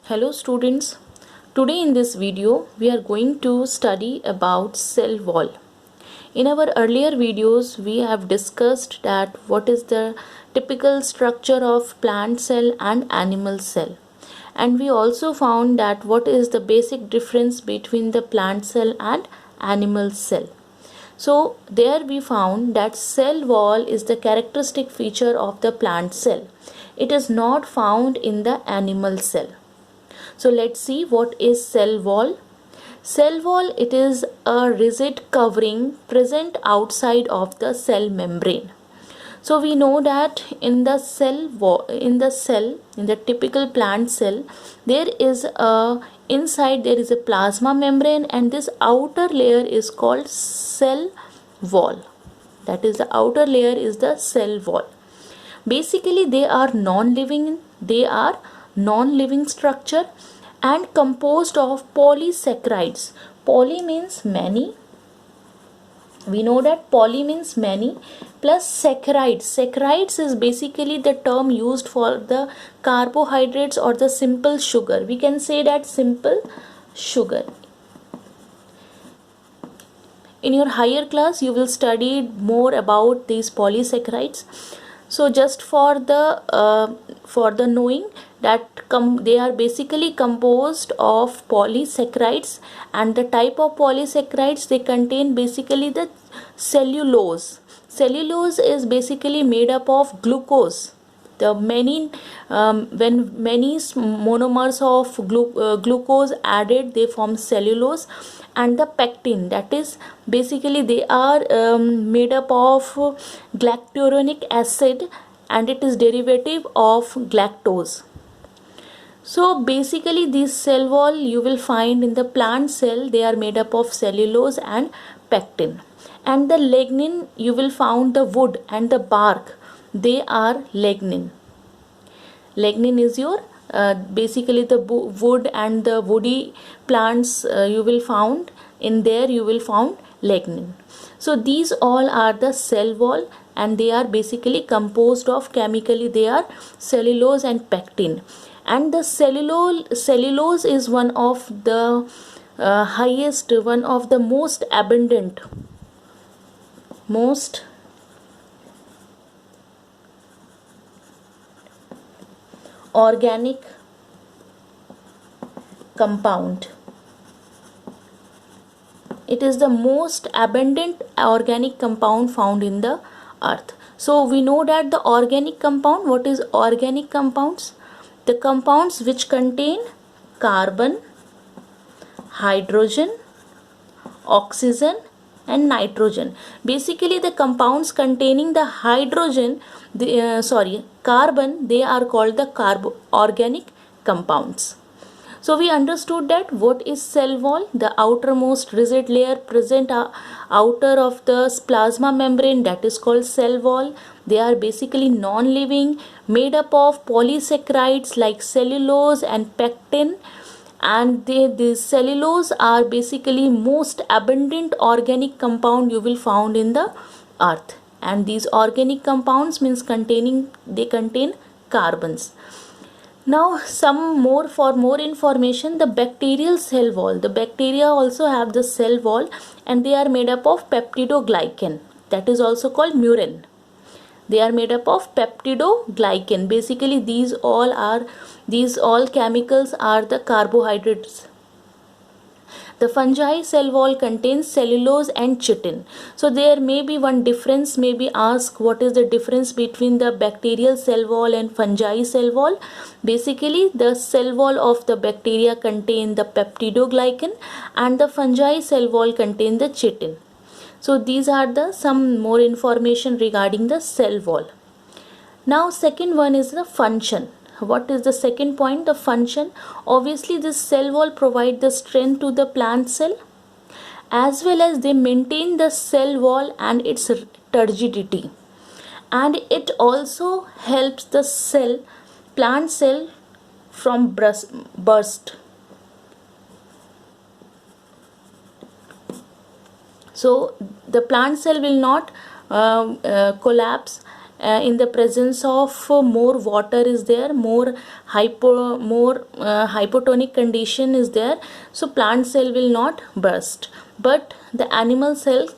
Hello students, today in this video we are going to study about cell wall. In our earlier videos we have discussed that what is the typical structure of plant cell and animal cell, and we also found that what is the basic difference between the plant cell and animal cell. So there we found that cell wall is the characteristic feature of the plant cell. It is not found in the animal cell. So let's see what is cell wall. Cell wall, it is a rigid covering present outside of the cell membrane. So we know that in the in the typical plant cell, inside there is a plasma membrane, and this outer layer is called cell wall. That is, the outer layer is the cell wall. Basically they are non-living structure and composed of polysaccharides. Poly means many. We know that poly means many plus saccharides. Saccharides is basically the term used for the carbohydrates or the simple sugar. We can say that simple sugar. In your higher class you will study more about these polysaccharides. So just for the knowing that they are basically composed of polysaccharides, and the type of polysaccharides, they contain basically the cellulose. Cellulose is basically made up of glucose. The many when many monomers of glucose added, they form cellulose. And the pectin, that is basically they are made up of galacturonic acid, and it is derivative of galactose. So basically this cell wall you will find in the plant cell, they are made up of cellulose and pectin. And the lignin, you will find the wood and the bark, they are lignin. Lignin is your basically the wood and the woody plants, you will found in there, you will found lignin. So these all are the cell wall, and they are basically composed of, chemically they are cellulose and pectin. And the cellulose is one of the highest, one of the most abundant, most organic compound. It is the most abundant organic compound found in the earth. So we know that the organic compound, what is organic compounds? The compounds which contain carbon, hydrogen, oxygen and nitrogen. Basically the compounds containing the hydrogen, carbon, they are called the organic compounds. So we understood that what is cell wall, the outermost rigid layer present outer of the plasma membrane, that is called cell wall. They are basically non-living, made up of polysaccharides like cellulose and pectin, and the cellulose are basically most abundant organic compound you will found in the earth. And these organic compounds means they contain carbons. Now for more information, the bacterial cell wall. The bacteria also have the cell wall, and they are made up of peptidoglycan, that is also called murin. They are made up of peptidoglycan. Basically these all chemicals are the carbohydrates. The fungi cell wall contains cellulose and chitin. So there may be one difference, may be asked what is the difference between the bacterial cell wall and fungi cell wall. Basically the cell wall of the bacteria contain the peptidoglycan, and the fungi cell wall contain the chitin. So these are some more information regarding the cell wall. Now second one is the function. What is the second point? The function. Obviously this cell wall provide the strength to the plant cell, as well as they maintain the cell wall and its turgidity, and it also helps the plant cell from burst. So the plant cell will not collapse in the presence of more water is there, more hypotonic condition is there, so plant cell will not burst, but the animal cell,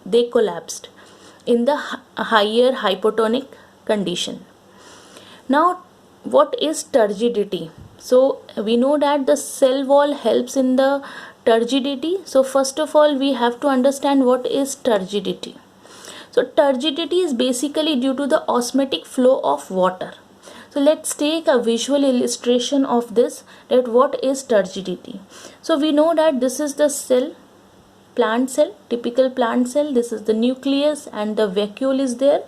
they collapsed in the higher hypotonic condition. Now what is turgidity? So we know that the cell wall helps in the turgidity. So first of all we have to understand what is turgidity. So turgidity is basically due to the osmotic flow of water. So let's take a visual illustration of this, that what is turgidity. So we know that this is the cell, plant cell, typical plant cell. This is the nucleus and the vacuole is there.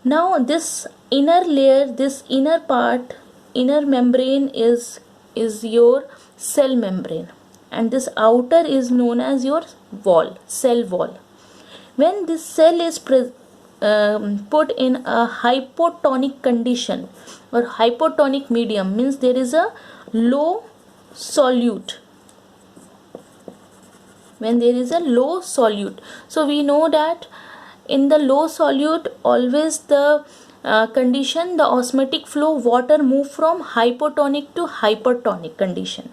Now this inner layer, this inner part, inner membrane is your cell membrane, and this outer is known as your wall, cell wall. When this cell is put in a hypotonic condition or hypotonic medium, means there is a low solute. When there is a low solute, so we know that in the low solute always the condition, the osmotic flow, water move from hypotonic to hypertonic condition.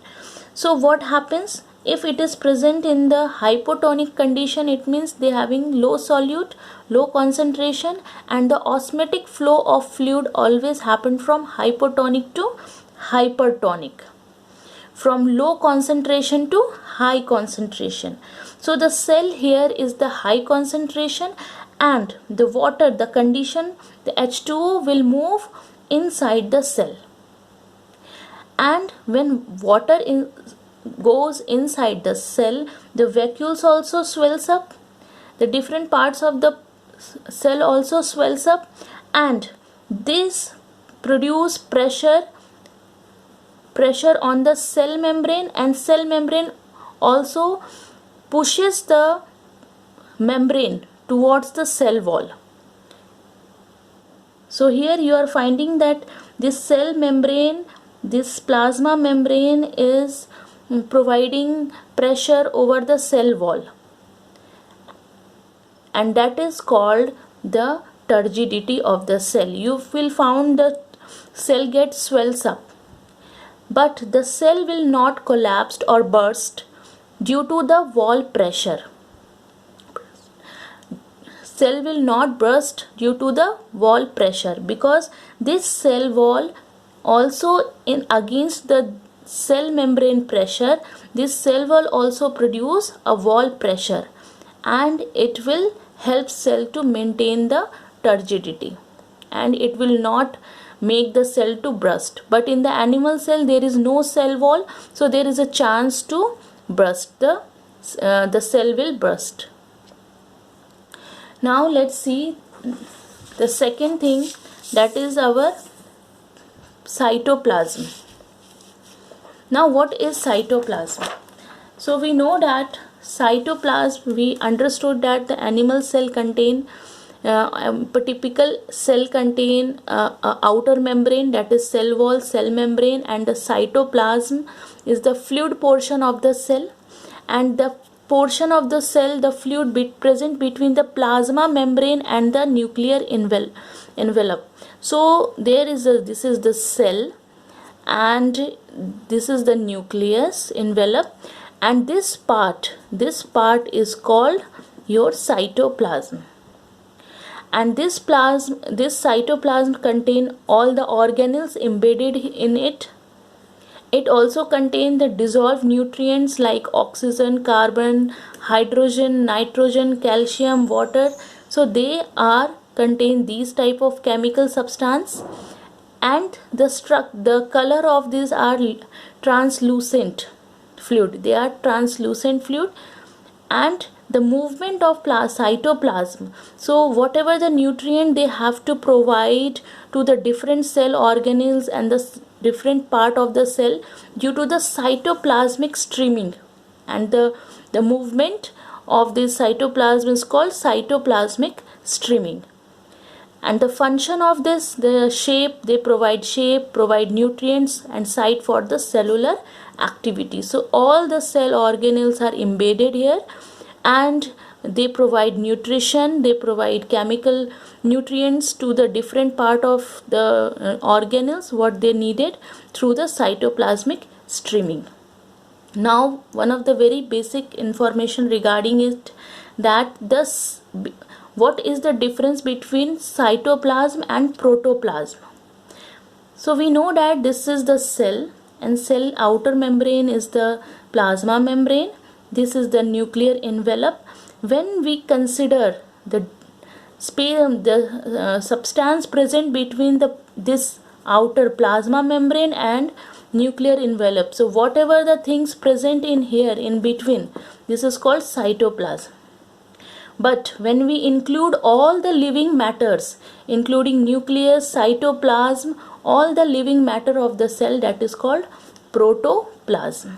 So what happens if it is present in the hypotonic condition? It means they having low solute, low concentration, and the osmotic flow of fluid always happen from hypotonic to hypertonic, from low concentration to high concentration. So the cell here is the high concentration, and the water, the condition, the H2O will move inside the cell. And when water goes inside the cell, the vacuoles also swells up, the different parts of the cell also swells up, and this produce pressure on the cell membrane, and cell membrane also pushes the membrane towards the cell wall. So here you are finding that this cell membrane, this plasma membrane is providing pressure over the cell wall, and that is called the turgidity of the cell. You will find the cell gets swells up, but the cell will not collapse or burst due to the wall pressure. Cell will not burst due to the wall pressure, because this cell wall also in against the cell membrane pressure, this cell wall also produce a wall pressure, and it will help cell to maintain the turgidity, and it will not make the cell to burst. But in the animal cell there is no cell wall, so there is a chance to burst, the cell will burst. Now let's see the second thing, that is our cytoplasm. Now what is cytoplasm? So we know that cytoplasm, we understood that the animal cell contain typical cell contain outer membrane, that is cell wall, cell membrane, and the cytoplasm is the fluid portion of the cell, and the portion of the cell, the fluid present between the plasma membrane and the nuclear envelope. So there is this is the cell, and this is the nucleus envelope, and this part is called your cytoplasm. And this cytoplasm contain all the organelles embedded in it. It also contains the dissolved nutrients like oxygen, carbon, hydrogen, nitrogen, calcium, water. So they are contain these type of chemical substance, and the color of these are translucent fluid. They are translucent fluid, and the movement of cytoplasm. So whatever the nutrient they have to provide to the different cell organelles and the different part of the cell due to the cytoplasmic streaming, and the movement of this cytoplasm is called cytoplasmic streaming. And the function of this, the shape, they provide shape, provide nutrients and site for the cellular activity. So all the cell organelles are embedded here, and they provide nutrition, they provide chemical nutrients to the different part of the organelles what they needed through the cytoplasmic streaming. Now one of the very basic information regarding it, that this, what is the difference between cytoplasm and protoplasm. So we know that this is the cell, and cell outer membrane is the plasma membrane, this is the nuclear envelope. When we consider the substance present between this outer plasma membrane and nuclear envelope, so whatever the things present in here in between, this is called cytoplasm. But when we include all the living matters, including nucleus, cytoplasm, all the living matter of the cell, that is called protoplasm.